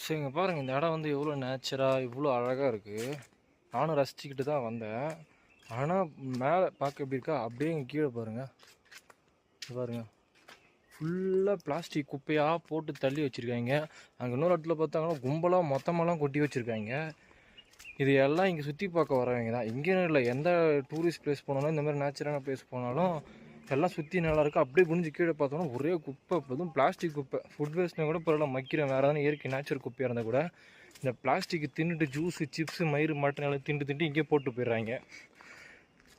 So இங்கே பாருங்கள், இந்த இடம் வந்து எவ்வளோ நேச்சராக இவ்வளோ அழகாக இருக்குது. நானும் ரசிச்சுக்கிட்டு தான் வந்தேன். ஆனால் மேலே பார்க்க எப்படி இருக்கா, அப்படியே இங்கே கீழே பாருங்கள். பாருங்கள், ஃபுல்லாக பிளாஸ்டிக் குப்பையாக போட்டு தள்ளி வச்சுருக்காங்க. அங்கே இன்னொரு இடத்துல பார்த்தாங்கன்னா கும்பலாக மொத்தமெல்லாம் கொட்டி வச்சுருக்காங்க. இது எல்லாம் இங்கே சுற்றி பார்க்க வரவங்க தான். இங்கேயும் இல்லை, எந்த டூரிஸ்ட் பிளேஸ் போனாலும் இந்த மாதிரி நேச்சரான பிளேஸ் போனாலும் எல்லாம் சுற்றி நல்லாயிருக்கு. அப்படியே குனிஞ்சு கீழே பார்த்தோன்னா ஒரே குப்பை, அதுவும் பிளாஸ்டிக் குப்பை. ஃபுட் வேஸ்ட்னா கூட பரவாயில்ல, மக்கிறேன். வேறு எதாவது இயற்கை நேச்சுரல் குப்பையாக இருந்தால் கூட இந்த பிளாஸ்டிக்கு தின்னுட்டு ஜூஸு சிப்ஸு மயிறு மட்டன் எல்லாம் திண்டு இங்கே போட்டு போயிடுறாங்க.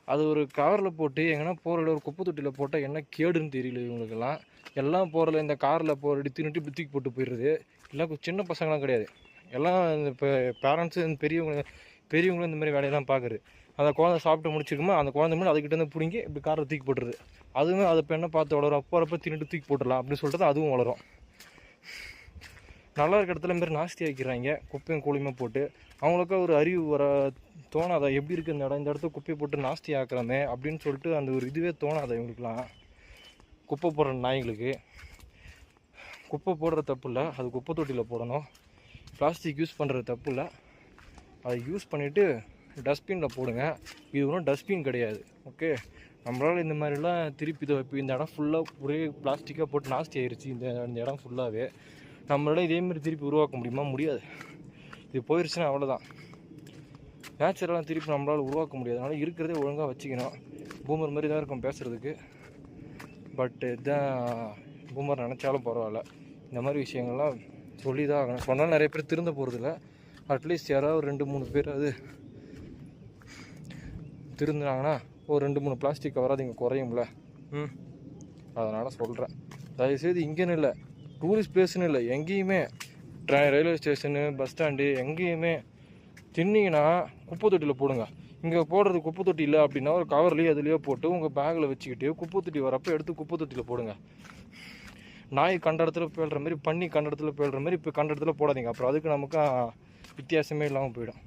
அது ஒரு கவரில் போட்டு எங்கன்னா போகிறல ஒரு குப்பை தொட்டியில் போட்டால் என்ன கேடுன்னு தெரியல இவங்களுக்கெல்லாம். எல்லாம் போகிறல இந்த காரில் போகிற தின்னுட்டு இப்படி தூக்கி போட்டு போயிடுறது. இல்லை சின்ன பசங்களாம் கிடையாது, எல்லாம் இந்த இப்போ பேரண்ட்ஸு இந்த பெரியவங்களும் இந்த மாதிரி வேலையெல்லாம் பார்க்குறது. அந்த குழந்தை சாப்பிட்டு முடிச்சிருக்குமா, அந்த குழந்தை மாதிரி அதுக்கிட்ட இருந்து பிடிங்கி இப்படி காரில் தூக்கி போட்டுருது. அதுவுமே அதை இப்போ என்ன பார்த்து வளரும், அப்போ தின்னுட்டு தூக்கி போட்டுடலாம் அப்படின்னு சொல்லிட்டு அதுவும் வளரும். நல்லா இருக்க இடத்துல மாரி நாஸ்தி ஆக்கிடுறாங்க, குப்பையும் கூலியுமே போட்டு. அவங்களுக்கா ஒரு அறிவு வர தோணாதா, எப்படி இருக்குது இந்த இடம், இந்த இடத்துல குப்பையை போட்டு நாஸ்தி ஆக்குறமே அப்படின்னு சொல்லிட்டு அந்த ஒரு இதுவே தோணாதா இவங்களுக்குலாம். குப்பை போடுற நாய்களுக்கு குப்பை போடுற தப்பு இல்லை, அது குப்பை தொட்டியில் போடணும். பிளாஸ்டிக் யூஸ் பண்ணுறது தப்பு இல்லை, அதை யூஸ் பண்ணிவிட்டு டஸ்ட்பினில் போடுங்க. இது ஒன்றும் டஸ்ட்பின் கிடையாது. ஓகே, நம்மளால் இந்த மாதிரிலாம் திருப்பி இப்போ இந்த இடம் ஃபுல்லாக ஒரே பிளாஸ்டிக்காக போட்டு நாஸ்தி ஆயிடுச்சு. இந்த இடம் ஃபுல்லாகவே நம்மளால இதேமாரி திருப்பி உருவாக்க முடியுமா? முடியாது. இது போயிடுச்சுன்னா அவ்வளோதான். நேச்சுரலாம் திருப்பி நம்மளால் உருவாக்க முடியாது. அதனால் இருக்கிறதே ஒழுங்காக வச்சுக்கணும். பூமர் மாதிரி தான் இருக்கும் பேசுகிறதுக்கு, பட் இதுதான் பூமர் நினச்சாலும் பரவாயில்ல. இந்த மாதிரி விஷயங்கள்லாம் சொல்லி தான் ஆகணும். சொன்னால் நிறைய பேர் திருந்த போகிறதில்ல. அட்லீஸ்ட் யாராவது 2-3 பேர் அது திருந்தினாங்கன்னா ஒரு 2-3 பிளாஸ்டிக் கவராது இங்கே குறையும்ல. அதனால் சொல்கிறேன், தயவுசெய்து இங்கேன்னு இல்லை, டூரிஸ்ட் பிளேஸ்ன்னு இல்லை, எங்கேயுமே ரயில்வே ஸ்டேஷனு பஸ் ஸ்டாண்டு எங்கேயுமே தின்னீங்கன்னா குப்பை தொட்டியில் போடுங்க. இங்கே போடுறது குப்பை தொட்டி இல்லை அப்படின்னா ஒரு கவர்லேயோ அதுலேயோ போட்டு உங்கள் பேக்கில் வச்சுக்கிட்டு குப்பை தொட்டி வரப்போ எடுத்து குப்பை தொட்டியில் போடுங்க. நாய் கண்ட இடத்துல போயிடுற மாதிரி, பண்ணி கண்ட இடத்துல போயிடுற மாதிரி இப்போ கண்ட இடத்துல போடாதீங்க. அப்புறம் அதுக்கு நமக்கு வித்தியாசமே இல்லாமல் போயிடும்.